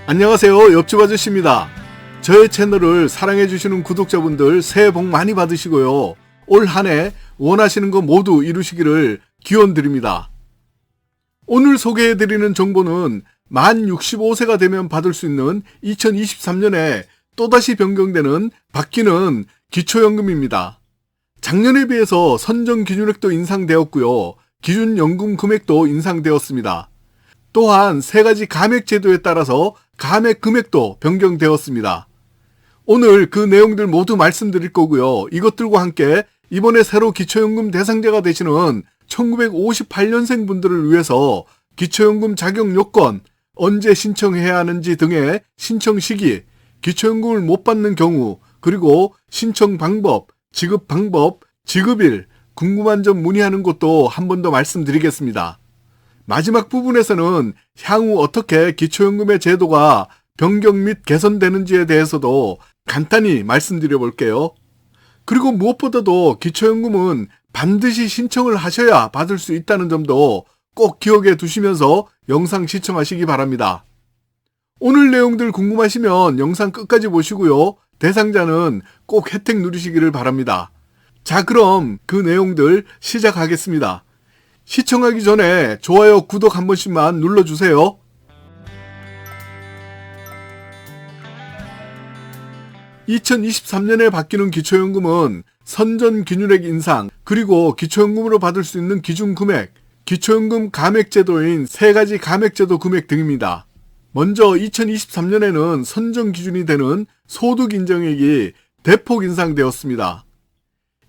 안녕하세요. 옆집 아저씨입니다. 저의 채널을 사랑해주시는 구독자분들 새해 복 많이 받으시고요. 올 한 해 원하시는 거 모두 이루시기를 기원드립니다. 오늘 소개해드리는 정보는 만 65세가 되면 받을 수 있는 2023년에 또다시 변경되는 바뀌는 기초연금입니다. 작년에 비해서 선정 기준액도 인상되었고요. 기준연금 금액도 인상되었습니다. 또한 세 가지 감액 제도에 따라서 감액 금액도 변경되었습니다. 오늘 그 내용들 모두 말씀드릴 거고요. 이것들과 함께 이번에 새로 기초연금 대상자가 되시는 1958년생 분들을 위해서 기초연금 자격 요건, 언제 신청해야 하는지 등의 신청 시기, 기초연금을 못 받는 경우, 그리고 신청 방법, 지급 방법, 지급일, 궁금한 점 문의하는 것도 한 번 더 말씀드리겠습니다. 마지막 부분에서는 향후 어떻게 기초연금의 제도가 변경 및 개선되는지에 대해서도 간단히 말씀드려 볼게요. 그리고 무엇보다도 기초연금은 반드시 신청을 하셔야 받을 수 있다는 점도 꼭 기억해 두시면서 영상 시청하시기 바랍니다. 오늘 내용들 궁금하시면 영상 끝까지 보시고요. 대상자는 꼭 혜택 누리시기를 바랍니다. 자, 그럼 그 내용들 시작하겠습니다. 시청하기 전에 좋아요, 구독 한 번씩만 눌러주세요. (2023년에) 바뀌는 기초연금은 선전 기준액 인상, 그리고 기초연금으로 받을 수 있는 기준금액, 기초연금 감액제도인 세 가지 감액제도 금액 등입니다. 먼저 2023년에는 선정 기준이 되는 소득인정액이 대폭 인상되었습니다.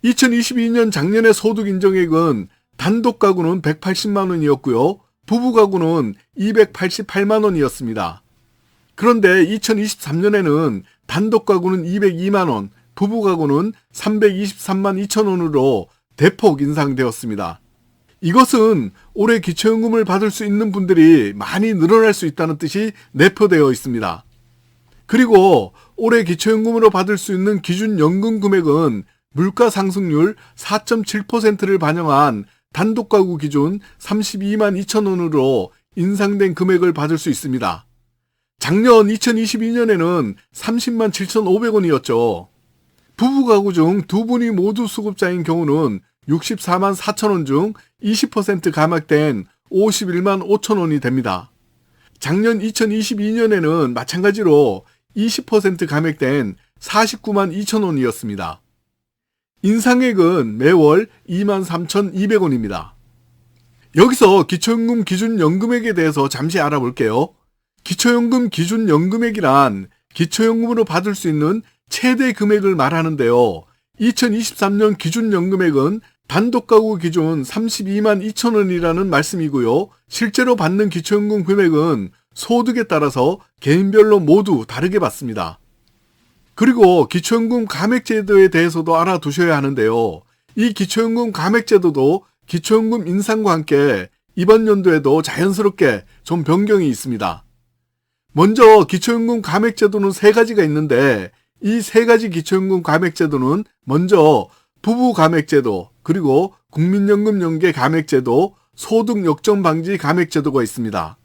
2022년 작년의 소득인정액은 단독 가구는 180만 원이었고요. 부부 가구는 288만 원이었습니다. 그런데 2023년에는 단독 가구는 202만 원, 부부 가구는 323만 2천 원으로 대폭 인상되었습니다. 이것은 올해 기초연금을 받을 수 있는 분들이 많이 늘어날 수 있다는 뜻이 내포되어 있습니다. 그리고 올해 기초연금으로 받을 수 있는 기준연금 금액은 물가 상승률 4.7%를 반영한 단독 가구 기준 32만 2천 원으로 인상된 금액을 받을 수 있습니다. 작년 2022년에는 30만 7,500원이었죠. 부부 가구 중 두 분이 모두 수급자인 경우는 64만 4천 원 중 20% 감액된 51만 5천 원이 됩니다. 작년 2022년에는 마찬가지로 20% 감액된 49만 2천 원이었습니다. 인상액은 매월 23,200원입니다. 여기서 기초연금 기준연금액에 대해서 잠시 알아볼게요. 기초연금 기준연금액이란 기초연금으로 받을 수 있는 최대 금액을 말하는데요. 2023년 기준연금액은 단독가구 기준 32만 2천 원이라는 말씀이고요. 실제로 받는 기초연금 금액은 소득에 따라서 개인별로 모두 다르게 받습니다. 그리고 기초연금 감액제도에 대해서도 알아두셔야 하는데요. 이 기초연금 감액제도도 기초연금 인상과 함께 이번 연도에도 자연스럽게 좀 변경이 있습니다. 먼저 기초연금 감액제도는 세 가지가 있는데 이 세 가지 기초연금 감액제도는 먼저 부부 감액제도, 그리고 국민연금 연계 감액제도, 소득 역전 방지 감액제도가 있습니다.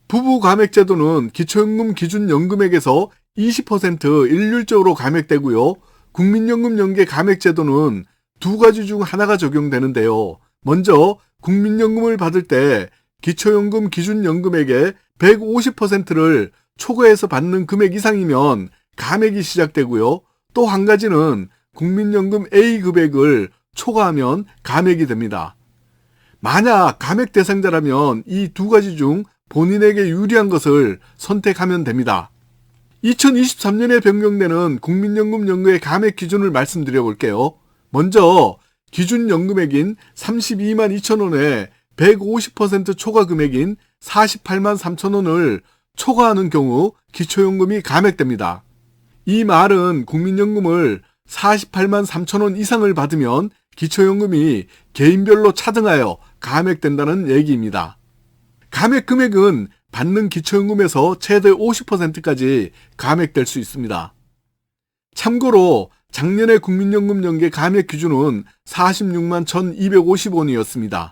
부부 감액제도는 기초연금 기준연금액에서 20% 일률적으로 감액되고요. 국민연금 연계 감액제도는 두 가지 중 하나가 적용되는데요. 먼저 국민연금을 받을 때 기초연금 기준연금액의 150%를 초과해서 받는 금액 이상이면 감액이 시작되고요. 또 한 가지는 국민연금 A급액을 초과하면 감액이 됩니다. 만약 감액 대상자라면 이 두 가지 중 본인에게 유리한 것을 선택하면 됩니다. 2023년에 변경되는 국민연금 연금의 감액 기준을 말씀드려 볼게요. 먼저 기준연금액인 32만 2천 원에 150% 초과 금액인 48만 3천 원을 초과하는 경우 기초연금이 감액됩니다. 이 말은 국민연금을 48만 3천 원 이상을 받으면 기초연금이 개인별로 차등하여 감액된다는 얘기입니다. 감액 금액은 받는 기초연금에서 최대 50%까지 감액될 수 있습니다. 참고로 작년의 국민연금 연계 감액 기준은 46만 1,250원이었습니다.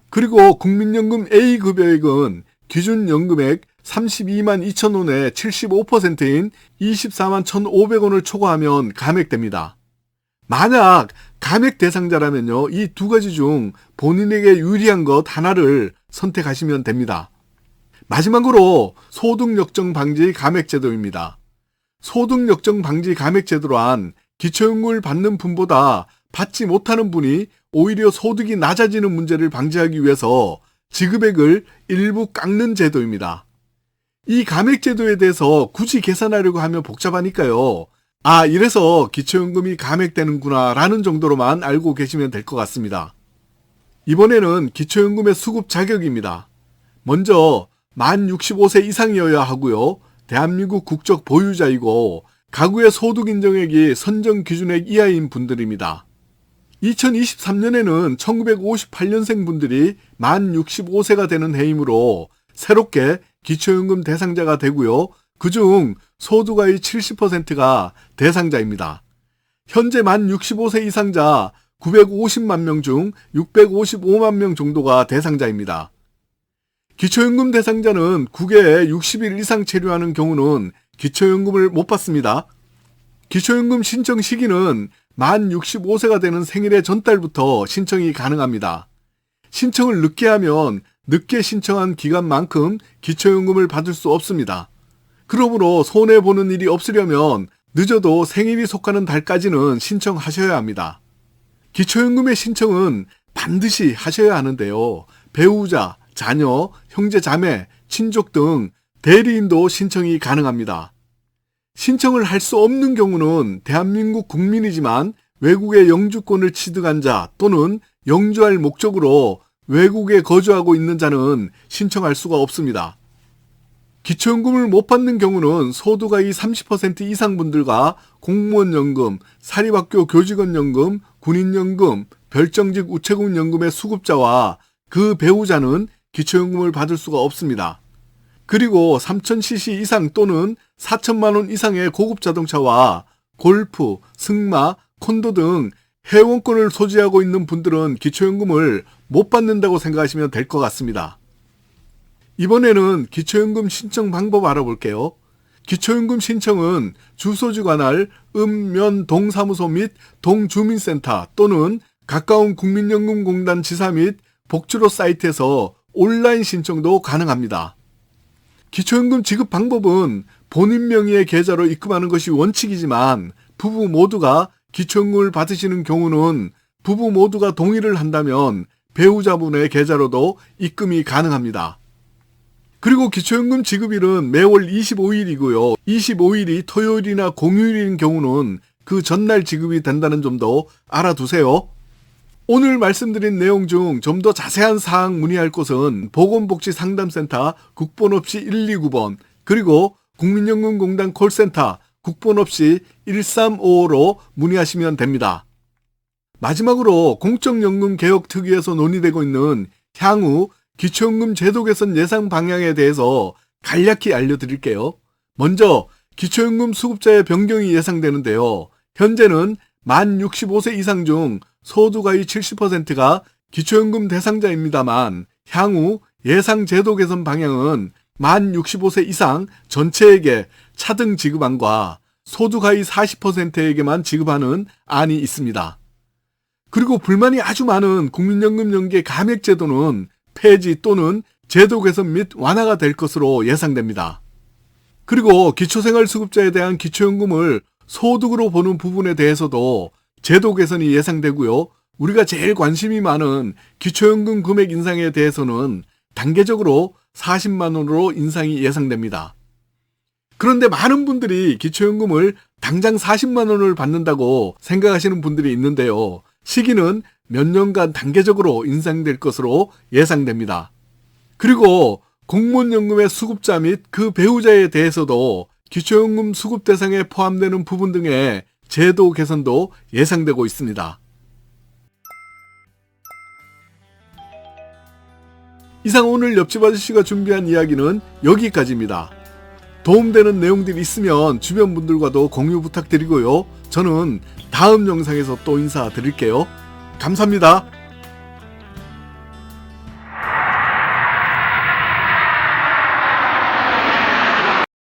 그리고 국민연금 A급여액은 기준연금액 32만 2천 원의 75%인 24만 1,500원을 초과하면 감액됩니다. 만약 감액 대상자라면요, 이 두 가지 중 본인에게 유리한 것 하나를 선택하시면 됩니다. 마지막으로 소득역정 방지 감액제도입니다. 소득역정 방지 감액제도란 기초연금을 받는 분보다 받지 못하는 분이 오히려 소득이 낮아지는 문제를 방지하기 위해서 지급액을 일부 깎는 제도입니다. 이 감액제도에 대해서 굳이 계산하려고 하면 복잡하니까요. 아, 이래서 기초연금이 감액되는구나 라는 정도로만 알고 계시면 될 것 같습니다. 이번에는 기초연금의 수급 자격입니다. 먼저 만 65세 이상이어야 하고요. 대한민국 국적 보유자이고 가구의 소득 인정액이 선정 기준액 이하인 분들입니다. 2023년에는 1958년생 분들이 만 65세가 되는 해이므로 새롭게 기초연금 대상자가 되고요. 그중 소득의 70%가 대상자입니다. 현재 만 65세 이상자 950만 명 중 655만 명 정도가 대상자입니다. 기초연금 대상자는 국외에 60일 이상 체류하는 경우는 기초연금을 못 받습니다. 기초연금 신청 시기는 만 65세가 되는 생일의 전달부터 신청이 가능합니다. 신청을 늦게 하면 늦게 신청한 기간만큼 기초연금을 받을 수 없습니다. 그러므로 손해보는 일이 없으려면 늦어도 생일이 속하는 달까지는 신청하셔야 합니다. 기초연금의 신청은 반드시 하셔야 하는데요. 배우자, 자녀, 형제, 자매, 친족 등 대리인도 신청이 가능합니다. 신청을 할 수 없는 경우는 대한민국 국민이지만 외국의 영주권을 취득한 자 또는 영주할 목적으로 외국에 거주하고 있는 자는 신청할 수가 없습니다. 기초연금을 못 받는 경우는 소득의 30% 이상 분들과 공무원연금, 사립학교 교직원연금, 군인연금, 별정직 우체국연금의 수급자와 그 배우자는 기초연금을 받을 수가 없습니다. 그리고 3000cc 이상 또는 4천만 원 이상의 고급 자동차와 골프, 승마, 콘도 등 회원권을 소지하고 있는 분들은 기초연금을 못 받는다고 생각하시면 될 것 같습니다. 이번에는 기초연금 신청 방법 알아볼게요. 기초연금 신청은 주소지 관할 읍면 동사무소 및 동주민센터 또는 가까운 국민연금공단 지사 및 복지로 사이트에서 온라인 신청도 가능합니다. 기초연금 지급 방법은 본인 명의의 계좌로 입금하는 것이 원칙이지만 부부 모두가 기초연금을 받으시는 경우는 부부 모두가 동의를 한다면 배우자분의 계좌로도 입금이 가능합니다. 그리고 기초연금 지급일은 매월 25일이고요. 25일이 토요일이나 공휴일인 경우는 그 전날 지급이 된다는 점도 알아두세요. 오늘 말씀드린 내용 중 좀 더 자세한 사항 문의할 곳은 보건복지상담센터 국번 없이 129번 그리고 국민연금공단 콜센터 국번 없이 1355로 문의하시면 됩니다. 마지막으로 공적연금 개혁 특위에서 논의되고 있는 향후 기초연금 제도 개선 예상 방향에 대해서 간략히 알려드릴게요. 먼저 기초연금 수급자의 변경이 예상되는데요. 현재는 만 65세 이상 중 소득의 70%가 기초연금 대상자입니다만 향후 예상 제도 개선 방향은 만 65세 이상 전체에게 차등 지급안과 소득의 40%에게만 지급하는 안이 있습니다. 그리고 불만이 아주 많은 국민연금 연계 감액 제도는 폐지 또는 제도 개선 및 완화가 될 것으로 예상됩니다. 그리고 기초생활수급자에 대한 기초연금을 소득으로 보는 부분에 대해서도 제도 개선이 예상되고요. 우리가 제일 관심이 많은 기초연금 금액 인상에 대해서는 단계적으로 40만 원으로 인상이 예상됩니다. 그런데 많은 분들이 기초연금을 당장 40만 원을 받는다고 생각하시는 분들이 있는데요. 시기는 몇 년간 단계적으로 인상될 것으로 예상됩니다. 그리고 공무원연금의 수급자 및 그 배우자에 대해서도 기초연금 수급 대상에 포함되는 부분 등의 제도 개선도 예상되고 있습니다. 이상 오늘 옆집 아저씨가 준비한 이야기는 여기까지입니다. 도움되는 내용들이 있으면 주변 분들과도 공유 부탁드리고요. 저는 다음 영상에서 또 인사드릴게요. 감사합니다.